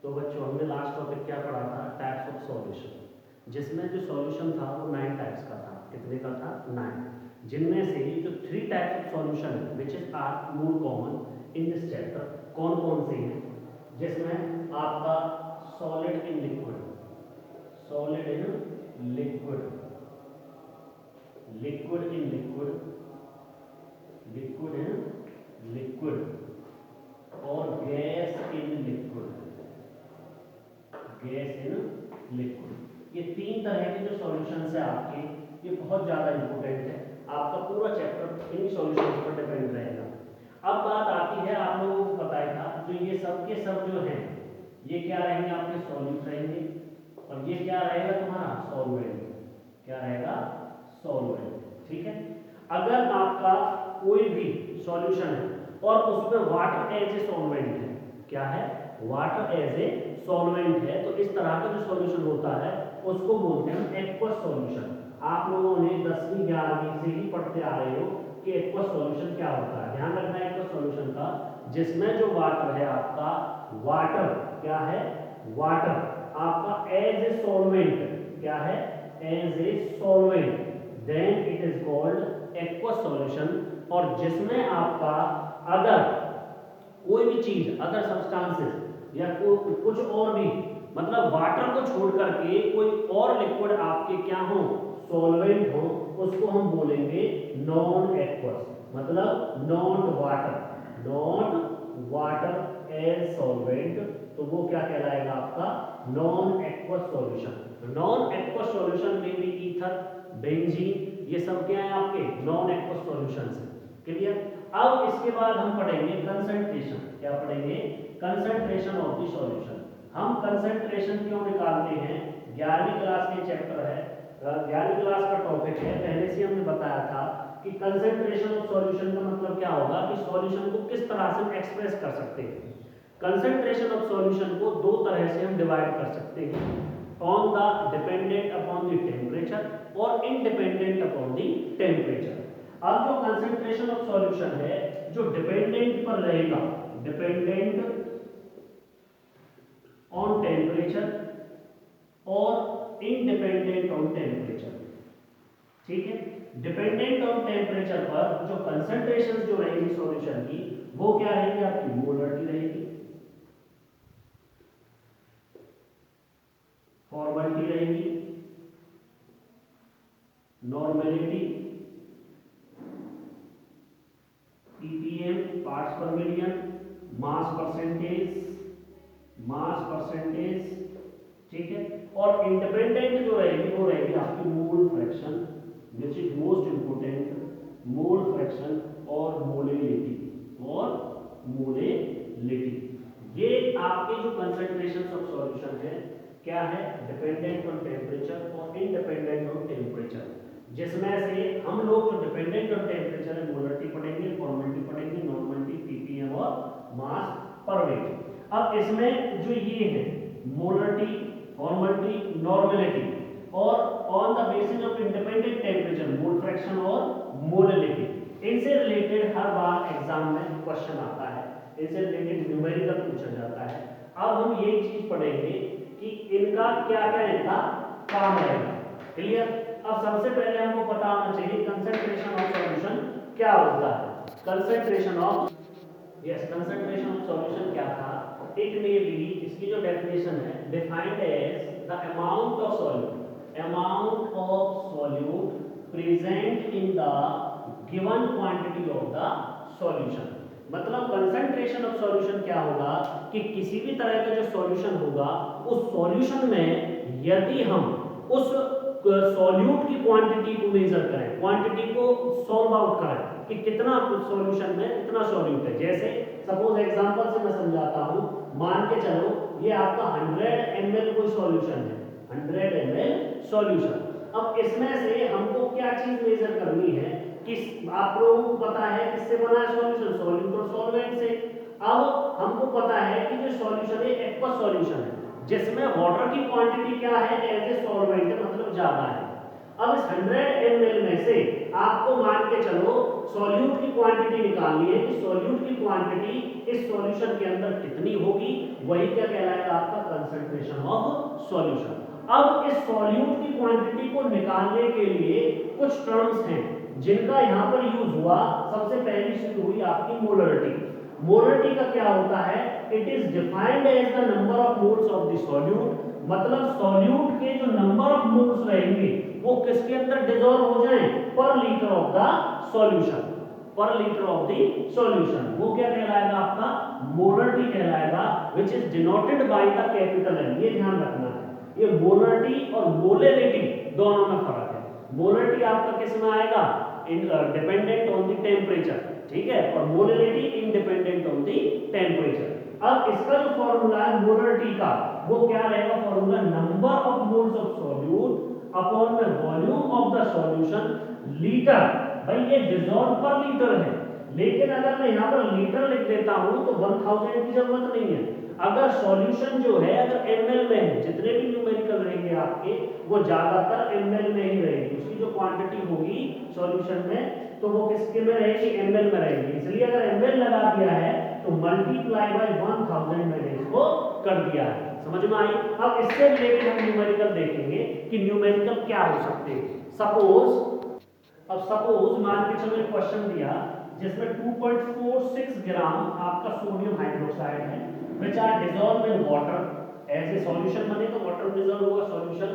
तो बच्चों हमने लास्ट टॉपिक क्या पढ़ा था, टाइप्स ऑफ सॉल्यूशन, जिसमें जो सॉल्यूशन था वो 9 टाइप्स का था। कितने का था? 9। जिनमें से जो 3 टाइप्स ऑफ सॉल्यूशन है which is are more common in this chapter, कौन कौन से हैं? जिसमें आपका solid in liquid, solid in liquid, liquid in liquid, liquid in liquid और gas in liquid, gas in liquid, ये 3 तरह के जो सॉल्यूशंस है आपके, ये बहुत ज़्यादा इंपॉर्टेंट है। आपका पूरा चैप्टर इन्हीं सॉल्यूशंस पर डिपेंड रहेगा। अब बात आती है, आप लोगों को पता ही था, जो ये सब के सब जो हैं ये क्या रहेंगे? आपके सॉल्यूट रहेंगे। और ये क्या रहेगा? तुम्हारा सॉल्वेंट। क्या रहेगा? सॉल्वेंट। ठीक है। अगर आपका कोई भी सॉल्यूशन है और उसमें वाटर एज ए सॉल्वेंट है, क्या है? वाटर एज ए सॉल्वेंट है, तो इस तरह का जो सॉल्यूशन होता है उसको बोलते हैं एक्वस सॉल्यूशन। आप लोगों ने 10वीं 11वीं से ही पढ़ते आ रहे हो कि एक्वस सॉल्यूशन क्या होता है। ध्यान रखना है एक्वस सॉल्यूशन का, जिसमें जो वाटर है आपका, वाटर क्या है? वाटर आपका एज ए सॉल्वेंट, क्या है? As a solvent, then it is called aqueous solution. और जिसमें आपका अगर कोई भी चीज, अदर सब्सटेंसेस या कुछ और भी, मतलब वाटर को छोड़ करके कोई और लिक्विड आपके क्या हो? सॉल्वेंट हो, उसको हम बोलेंगे नॉन एक्वस, मतलब non water, non water as solvent, तो वो क्या कहलाएगा? आपका non aqueous solution. Non aqueous solution में भी ईथर, बेंजीन, ये सब क्या है? आपके नॉन एक्वस सॉल्यूशंस हैं। क्लियर? अब इसके बाद हम पढ़ेंगे कंसंट्रेशन। क्या पढ़ेंगे? Concentration of the solution. हम कंसंट्रेशन क्यों निकालते हैं? 11वीं क्लास के चैप्टर है, 11वीं क्लास का टॉपिक है, पहले से हमने बताया था कि कंसंट्रेशन ऑफ सॉल्यूशन का मतलब क्या होगा, कि सॉल्यूशन को किस तरह से हम एक्सप्रेस कर सकते हैं। कंसंट्रेशन ऑफ सॉल्यूशन को दो तरह से हम डिवाइड कर सकते हैं, on the dependent upon the temperature और इनडिपेंडेंट अपॉन द टेम्परेचर। अब जो कंसंट्रेशन ऑफ सॉल्यूशन है जो डिपेंडेंट पर रहेगा, डिपेंडेंट ऑन टेम्परेचर और इनडिपेंडेंट ऑन टेम्परेचर। ठीक है। डिपेंडेंट ऑन टेम्परेचर पर जो कंसंट्रेशन जो रहेगी सॉल्यूशन की, वो क्या रहेगी? आपकी मोलरिटी रहेगी, फॉर्मलिटी रहेगी, नॉर्मेलिटी, ppm पार्ट्स पर million, mass percentage, mass percentage. ठीक है। और इंडिपेंडेंट जो रहेगी वो रहेगी आपकी mole fraction, which is most important, mole fraction और मोलेलिटी, और मोलेलिटी। ये आपके जो कंसंट्रेशन ऑफ सॉल्यूशन है क्या है? डिपेंडेंट ऑन टेम्परेचर और इनडिपेंडेंट ऑन टेम्परेचर। जिसमें से हम लोग जो डिपेंडेंट ऑन टेम्परेचर है मोलरिटी पढ़ेंगे, फॉर्मेलिटी पढ़ेंगे, नॉर्मलिटी, पीपीएम और मास पर वेट। अब इसमें जो ये है मोलरिटी, फॉर्मेलिटी, नॉर्मलिटी और on the basis of independent temperature mole fraction और मोलरिटी, इनसे रिलेटेड हर बार एग्जाम में क्वेश्चन आता है, इनसे रिलेटेड न्यूमेरिकल पूछा जाता है। अब हम ये चीज पढ़ेंगे कि इनका क्या क्या इनका काम रहेगा। क्लियर? अब सबसे पहले हमको पता होना चाहिए कंसंट्रेशन ऑफ सॉल्यूशन क्या होता है। Concentration of, yes, concentration of solution क्या था? इट मे बी, इसकी जो डेफिनेशन है, defined as the amount of solute, amount of solute present in the given quantity of the solution. मतलब कंसंट्रेशन ऑफ सॉल्यूशन क्या होगा कि किसी भी तरह का जो सॉल्यूशन होगा उस सॉल्यूशन में यदि हम उस सॉल्यूट की क्वांटिटी को मेजर करें, क्वांटिटी को सॉल्व आउट करें कि कितना सॉल्यूशन में कितना सॉल्यूट है। जैसे सपोज एग्जांपल से मैं समझाता हूं, मान के चलो ये आपका 100 ml कोई सॉल्यूशन है, 100 ml सॉल्यूशन। अब इसमें से हमको क्या चीज मेजर करनी है कि आप लोगों को पता है किससे बना है सॉल्यूशन? सॉल्यूट और सॉल्वेंट से। अब हमको पता है कि जो सॉल्यूशन है एक्वस सॉल्यूशन है, जिसमें वाटर की क्वांटिटी क्या है? एज ए सॉल्वेंट, मतलब ज्यादा है। अब इस 100 ml में से आपको मान के चलो सॉल्यूट की क्वांटिटी निकालनी है कि सॉल्यूट की क्वांटिटी इस सॉल्यूशन के अंदर कितनी होगी, वही क्या कहलाएगा आपका कंसंट्रेशन ऑफ सॉल्यूशन। अब इस सॉल्यूट की क्वांटिटी को निकालने के लिए कुछ टर्म्स हैं जिनका यहां पर यूज हुआ। सबसे पहली शुरू हुई आपकी मोलरिटी। मोलरिटी का क्या होता है, it is defined as the number of moles of the solute, मतलब सॉल्यूट के जो नंबर ऑफ मोल्स रहेंगे वो किसके अंदर डिसॉल्व हो जाएं, per litre of the solution, per litre of the solution, वो क्या कहलाएगा आपका मोलरिटी कहलाएगा, which is denoted by the capital M. ये ध्यान रखना है, ये मोलरिटी और मोलरिटी दोनों में फर्क है। मोलरिटी आपका किस में आएगा, डिपेंडेंट ऑन द टेम्परेचर, ठीक है, और molarity independent on the temperature. अब इसका जो फॉर्मूला है मोलरिटी का, वो क्या रहेगा formula, number of moles of solute upon the volume of the solution litre. भाई ये डिसॉल्व पर लीटर है, लेकिन अगर मैं यहाँ पर लीटर लिख देता हूँ तो 1000 की जरूरत नहीं है। अगर सॉल्यूशन जो है अगर ml में है, जितने भी न्यूमेरिकल रहेंगे आपके वो ज्यादातर ml में ही रहेंगे, उसकी जो क्वांटिटी होगी सॉल्यूशन में तो वो किसके में रहेगी, ml में रहेगी। इसलिए अगर ml लगा दिया है तो मल्टीप्लाई बाय 1000 मैंने इसको कर दिया है। समझ में आई। अब इससे रिलेटेड हम न्यूमेरिकल देखेंगे कि न्यूमेरिकल क्या हो सकते हैं। सपोज मान के चलो एक क्वेश्चन दिया जिसमें 2.46 ग्राम आपका सोडियम हाइड्रोक्साइड है which are dissolved in water, ऐसे सॉल्यूशन बने तो वाटर डिसॉल्व होगा, सॉल्यूशन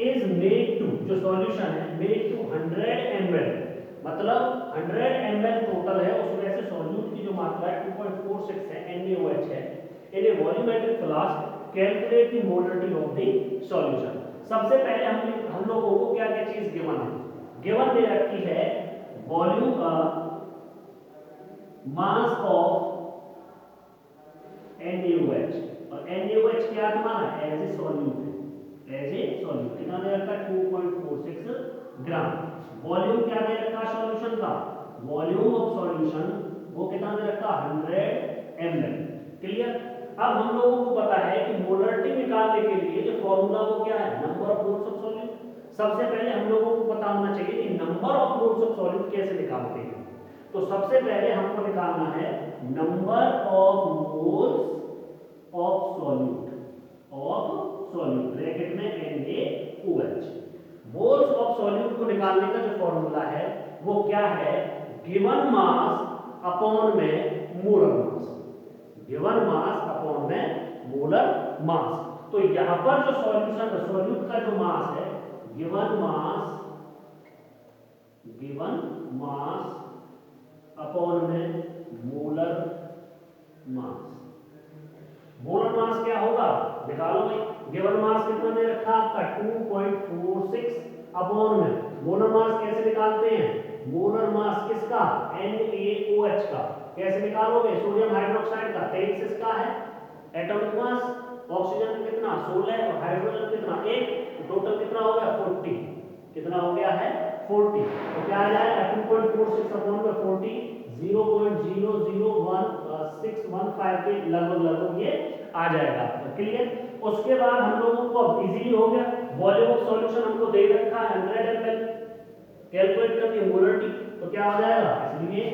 इज मेड टू, जो सॉल्यूशन है मेड टू 100 ml, मतलब 100 ml टोटल है, उसमें से सॉल्यूट की जो मात्रा है 2.46 है, NaOH है। In a volumetric flask calculate the molarity of the solution. सबसे पहले हम लोगों को क्या क्या चीज गिवन है, गिवन दे रखी है वॉल्यूम मास ऑफ NaOH, और NaOH क्या माना एज ए सॉल्यूट है, एज ए सॉल्यूट कितना दे रखा है 2.46 ग्राम। वॉल्यूम क्या दे रखा है सॉल्यूशन का, वॉल्यूम ऑफ सॉल्यूशन वो कितना दे रखा 100 ml। क्लियर। अब हम लोगों को पता है कि मोलरिटी निकालने के लिए जो फॉर्मूला वो क्या है, number of moles of solute. सबसे पहले हम लोगों को पता होना चाहिए कि number of moles of solute कैसे निकालते हैं। तो सबसे पहले हमको निकालना है number of moles of solute, bracket में NaOH। मोल्स ऑफ सॉल्यूट को निकालने का जो फॉर्मूला है वो क्या है, गिवन मास अपॉन में molar mass, given mass upon में मोलर मास। तो यहां पर जो सॉल्यूशन सॉल्यूट का जो मास है गिवन मास अपॉन में मोलर मास। मोलर मास क्या होगा निकालो भाई, गिवन मास कितना दे रखा आपका 2.46 अपॉन में मोलर मास कैसे निकालते हैं, मोलर मास किसका NaOH का कैसे निकालोगे, सोडियम हाइड्रोक्साइड का 23 इसका है एटॉमिक मास, ऑक्सीजन कितना 16 और हाइड्रोजन कितना 1, तो टोटल कितना हो गया 40, कितना हो गया है 40। तो क्या आ जाएगा 2.46 अपॉन में 40, 0.001615 के लगभग ये आ जाएगा। क्लियर। उसके बाद हम लोगों को अब इजीली हो गया, वॉल्यूम ऑफ सॉल्यूशन हमको दे रखा है 100 ml, कैलकुलेट करके मोलरिटी तो क्या हो जाएगा, इसलिए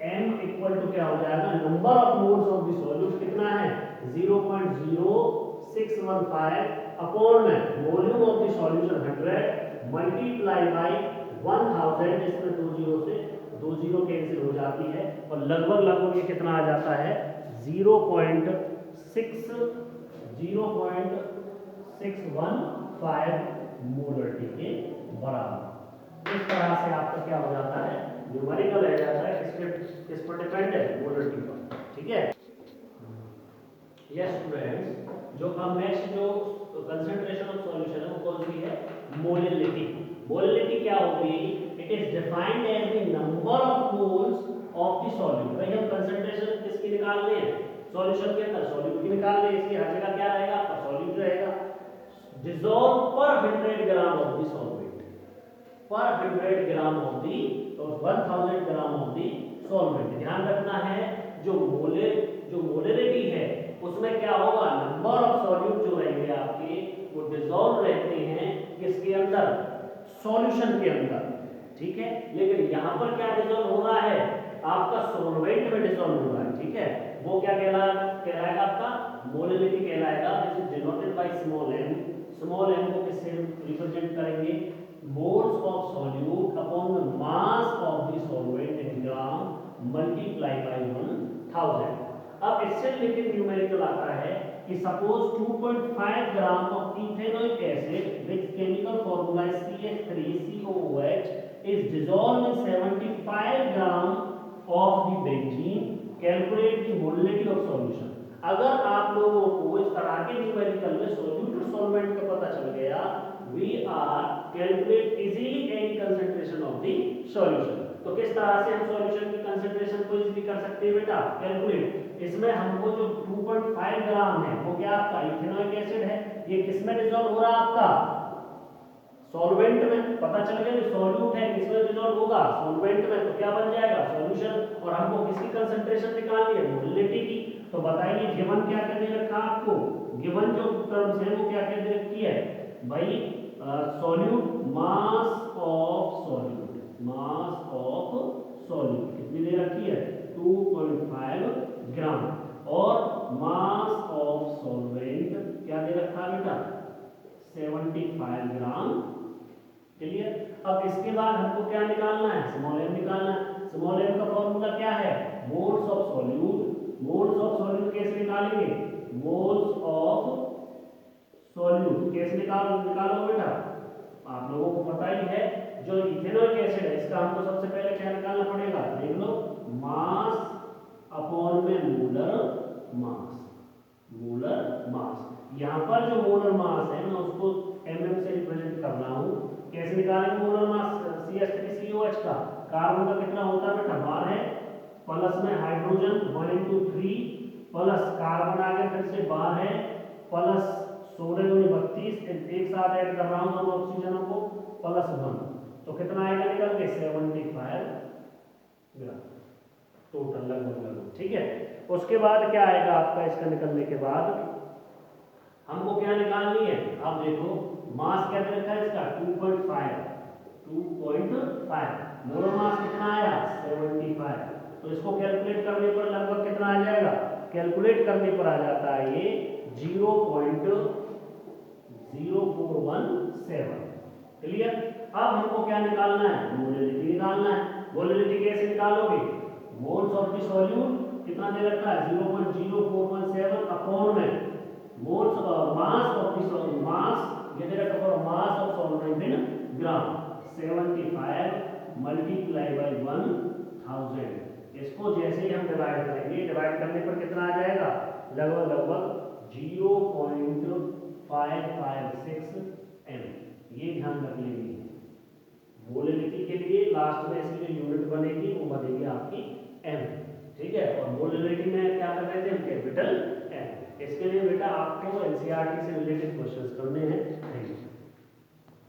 m इक्वल टू क्या हो जाएगा, number of moles of the solute कितना है 0.0615 अपॉन में volume of the solution 100 multiply by 1000, इसमें 2 जीरो से 2 जीरो कैंसिल हो जाती है और लगभग ये कितना आ जाता है 0.615 मोलरिटी के बराबर। इस तरह से आपका क्या हो जाता है न्यूमेरिकल रह जाता है, किस पर डिपेंड है, मोलरिटी पर। ठीक है। यस स्टूडेंट्स, जो अब नेक्स्ट जो कंसंट्रेशन ऑफ सॉल्यूशन है वो कौन सी है, मोलरिटी। मोलरिटी क्या होगी, it is defined as the number of moles of the solute. भाई हम कंसंट्रेशन किसकी निकाल रहे हैं, सॉल्यूशन के अंदर सॉल्यूट की निकाल रहे हैं, इसकी हर जगह क्या रहेगा आपका सॉल्यूट रहेगा। डिसॉल्व पर 100 ग्राम ऑफ द सॉल्वेंट, पर 100 ग्राम ऑफ द और 1000 ग्राम ऑफ द सॉल्वेंट। ध्यान रखना है जो मोलरिटी है उसमें क्या होगा, नंबर ऑफ सॉल्यूट जो रहेंगे आपके वो डिसॉल्व रहते हैं किसके अंदर, सॉल्यूशन के अंदर। ठीक है। लेकिन यहाँ पर क्या डिसॉल्व हो रहा है, आपका सॉल्वेंट में डिसॉल्व हो रहा है, ठीक है। वो क्या कहलाएगा आपका मोलिलिटी कहलाएगा, this is denoted by small m। Small m को किससे रिप्रेजेंट करेंगे, moles of solute upon the mass of the solvent in gram multiply by 1000। अब इससे रिलेटेड न्यूमेरिकल आता है कि suppose 2.5 gram of ethanoic acid with chemical formula CH3COOH is dissolved in 75 gram of the benzene, calculate the molality of solution। अगर आप लोगों को इस तरह के न्यूमेरिकल में सॉल्यूट और सॉल्वेंट का पता चल गया, we are calculate easily any concentration of the solution। तो किस तरह से हम सॉल्यूशन की कंसंट्रेशन को इजीली कर सकते हैं बेटा, कैलकुलेट। इसमें हमको जो 2.5 ग्राम है वो क्या आपका इथेनॉइक एसिड है, ये किसमें डिसॉल्व हो रहा है आपका सॉल्वेंट में। पता चल गया सॉल्यूट है किसमें डिसॉल्व होगा सॉल्वेंट में, तो क्या बन जाएगा सॉल्यूशन। और हमको किसकी कंसंट्रेशन निकालनी है मोलिलिटी की। तो बताइए गिवन क्या क्या दे रखा आपको, गिवन जो टर्म्स है वो क्या क्या दे रखी है भाई, solute mass of solute, mass of solute कितनी दे रखी है 2.5 ग्राम, और मास ऑफ सॉल्वेंट क्या दे रखा है बेटा 75 ग्राम। क्लियर। अब इसके बाद हमको क्या निकालना है, स्मॉल m निकालना है। स्मॉल m का फॉर्मूला क्या है, moles of solute. Moles of solute कैसे निकालेंगे, मोल्स ऑफ सॉल्यूट कैसे निकालो बेटा, आप लोगों को पता ही है। जो इथेनॉइक एसिड है इसका हमको सबसे पहले क्या निकालना पड़ेगा, देख लो मास अपॉन में मोलर मास, मोलर मास। यहाँ पर जो मोलर मास है मैं उसको mm से रिप्रेजेंट कर रहा हूँ। कैसे निकालेंगे मोलर मास CH3COH का, कार्बन का कितना होता है बेटा 12 है, प्लस में हाइड्रोजन 1 into 3 प्लस कार्बन आ गया फिर से 12 है, प्लस 16 दूनी 32, एक साथ ऐड कर रहा हूँ दोनों ऑक्सीजनों को, प्लस 1, तो कितना आएगा निकल के 75 ग्राम टोटल लगभग, ठीक है। उसके बाद क्या आएगा आपका, इसका निकलने के बाद हमको क्या निकालनी है, अब देखो मास क्या दे रखा है इसका 2.5, मोलर मास कितना आया 75, तो इसको कैलकुलेट करने पर लगभग कितना आ जाएगा, कैलकुलेट करने पर आ जाता है ये 0.0417। क्लियर। अब हमको क्या निकालना है, मोलिलिटी निकालना है। मोलिलिटी कैसे निकालोगे, मोल्स ऑफ द सॉल्यूट कितना दे रखा है 0.0417 अपॉन में moles mass of the mass, ये दे रखा है mass of solvent in gram 75 multiply by 1000। इसको जैसे ही हम डिवाइड करेंगे, डिवाइड करने पर कितना आ जाएगा लगभग 0.556 m। ये ध्यान रख लेंगे, मोलिलिटी के लिए लास्ट में इसकी जो यूनिट बनेगी वो बनेगी आपकी m, ठीक है। और मोलिलिटी में क्या कर रहे थे हम कैपिटल M।